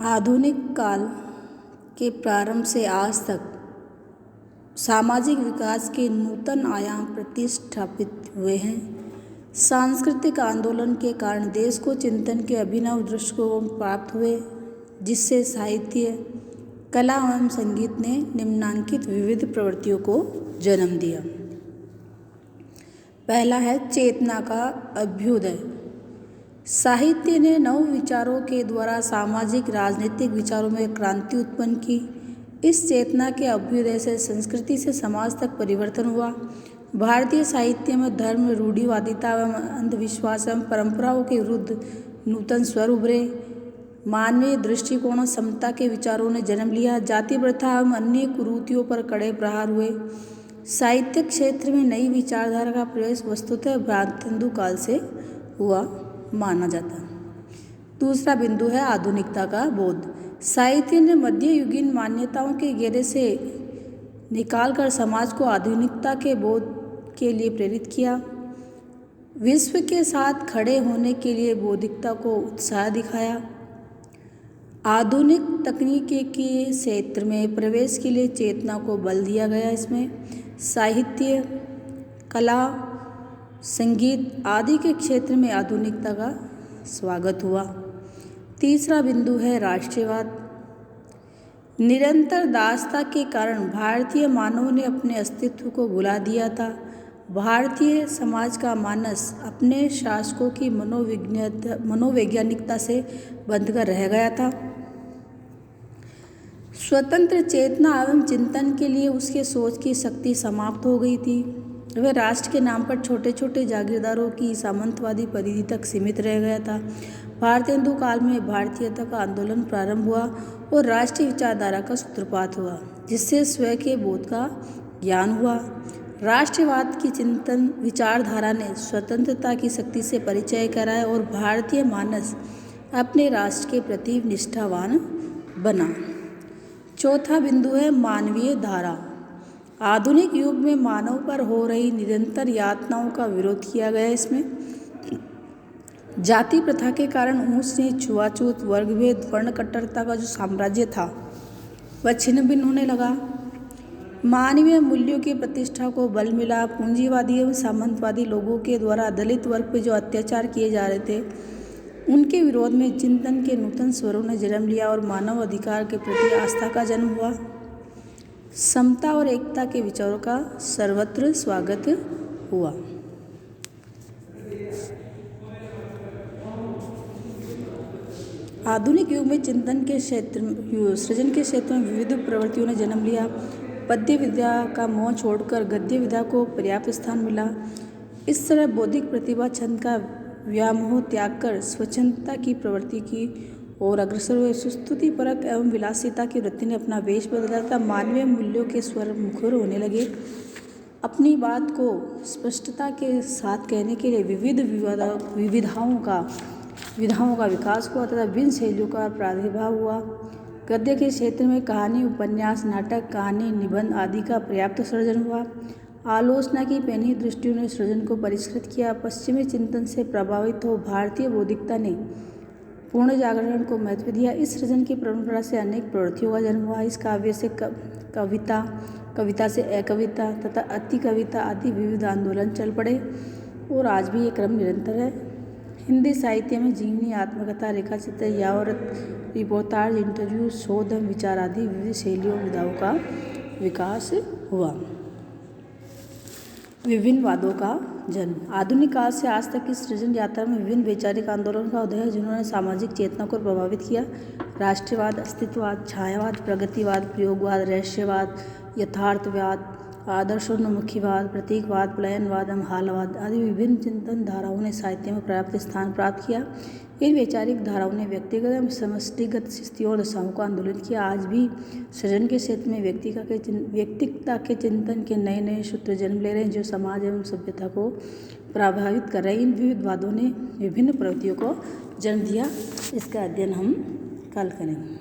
आधुनिक काल के प्रारंभ से आज तक सामाजिक विकास के नूतन आयाम प्रतिष्ठापित हुए हैं। सांस्कृतिक आंदोलन के कारण देश को चिंतन के अभिनव दृष्टिकोण प्राप्त हुए, जिससे साहित्य, कला एवं संगीत ने निम्नांकित विविध प्रवृत्तियों को जन्म दिया। पहला है चेतना का अभ्युदय। साहित्य ने नव विचारों के द्वारा सामाजिक राजनीतिक विचारों में क्रांति उत्पन्न की। इस चेतना के अभ्युदय से संस्कृति से समाज तक परिवर्तन हुआ। भारतीय साहित्य में धर्म, रूढ़िवादिता एवं अंधविश्वास एवं परंपराओं के विरुद्ध नूतन स्वर उभरे। मानवीय दृष्टिकोण, समता के विचारों ने जन्म लिया। जाति प्रथा एवं अन्य कुरीतियों पर कड़े प्रहार हुए। साहित्य क्षेत्र में नई विचारधारा का प्रवेश वस्तुतः भ्रांतिन्दु काल से हुआ माना जाता। दूसरा बिंदु है आधुनिकता का बोध। साहित्य ने मध्ययुगीन मान्यताओं के घेरे से निकालकर समाज को आधुनिकता के बोध के लिए प्रेरित किया। विश्व के साथ खड़े होने के लिए बौद्धिकता को उत्साह दिखाया। आधुनिक तकनीकी के क्षेत्र में प्रवेश के लिए चेतना को बल दिया गया। इसमें साहित्य, कला, संगीत आदि के क्षेत्र में आधुनिकता का स्वागत हुआ। तीसरा बिंदु है राष्ट्रीयवाद। निरंतर दासता के कारण भारतीय मानव ने अपने अस्तित्व को भुला दिया था। भारतीय समाज का मानस अपने शासकों की मनोवैज्ञानिकता से बंधकर रह गया था। स्वतंत्र चेतना एवं चिंतन के लिए उसके सोच की शक्ति समाप्त हो गई थी। वह राष्ट्र के नाम पर छोटे छोटे जागीरदारों की सामंतवादी परिधि तक सीमित रह गया था। भारतेंदु काल में भारतीयता का आंदोलन प्रारंभ हुआ और राष्ट्रीय विचारधारा का सूत्रपात हुआ, जिससे स्वयं के बोध का ज्ञान हुआ। राष्ट्रवाद की चिंतन विचारधारा ने स्वतंत्रता की शक्ति से परिचय कराया और भारतीय मानस अपने राष्ट्र के प्रति निष्ठावान बना। चौथा बिंदु है मानवीय धारा। आधुनिक युग में मानव पर हो रही निरंतर यातनाओं का विरोध किया गया। इसमें जाति प्रथा के कारण ऊंच नीच, छुआछूत, वर्गभेद, वर्ण कट्टरता का जो साम्राज्य था वह छिन्न भिन्न होने लगा। मानवीय मूल्यों की प्रतिष्ठा को बल मिला। पूंजीवादी एवं सामंतवादी लोगों के द्वारा दलित वर्ग पर जो अत्याचार किए जा रहे थे, उनके विरोध में चिंतन के नूतन स्वरों ने जन्म लिया और मानव अधिकार के प्रति आस्था का जन्म हुआ। समता और एकता के विचारों का सर्वत्र स्वागत हुआ। आधुनिक युग में चिंतन के सृजन के क्षेत्र में विविध प्रवृत्तियों ने जन्म लिया। पद्य विद्या का मोह छोड़कर गद्य विद्या को पर्याप्त स्थान मिला। इस तरह बौद्धिक प्रतिभा छंद का व्यामोह त्याग कर स्वच्छंदता की प्रवृत्ति की और अग्रसर हुए। सुस्तुति परक एवं विलासिता की वृत्ति ने अपना वेश बदला था। मानवीय मूल्यों के स्वर मुखर होने लगे। अपनी बात को स्पष्टता के साथ कहने के लिए विविध विधाओं का विकास हुआ तथा भिन्न शैलियों का प्रादुर्भाव हुआ। गद्य के क्षेत्र में कहानी, उपन्यास, नाटक, कहानी, निबंध आदि का पर्याप्त सृजन हुआ। आलोचना की पैनी दृष्टियों ने सृजन को परिष्कृत किया। पश्चिमी चिंतन से प्रभावित हो भारतीय बौद्धिकता ने पूर्ण जागरण को महत्व दिया। इस सृजन की परंपरा से अनेक प्रवृत्तियों का जन्म हुआ। इस काव्य से कविता, कविता से अकविता तथा अति कविता आदि विविध आंदोलन चल पड़े और आज भी ये क्रम निरंतर है। हिंदी साहित्य में जीवनी, आत्मकथा, रेखाचित्र, यावरत, रिपोर्टाज, इंटरव्यू, शोध, विचार आदि विविध शैलियों विधाओं का विकास हुआ। विभिन्न वादों का जन्म। आधुनिक काल से आज तक की सृजन यात्रा में विभिन्न वैचारिक आंदोलन का उदय है, जिन्होंने सामाजिक चेतना को प्रभावित किया। राष्ट्रवाद, अस्तित्ववाद, छायावाद, प्रगतिवाद, प्रयोगवाद, रहस्यवाद, यथार्थवाद, आदर्शोन्मुखीवाद, प्रतीकवाद, प्लयनवाद एवं हालवाद आदि विभिन्न चिंतन धाराओं ने साहित्य में पर्याप्त स्थान प्राप्त किया। इन वैचारिक धाराओं ने व्यक्तिगत एवं समष्टिगत स्थितियों और दशाओं का आंदोलन किया। आज भी सृजन के क्षेत्र में व्यक्तिकता के चिंतन के नए नए सूत्र जन्म ले रहे हैं, जो समाज एवं सभ्यता को प्रभावित कर रहे हैं। इन विविध वादों ने विभिन्न प्रवृत्तियों को जन्म दिया। इसका अध्ययन हम कल करेंगे।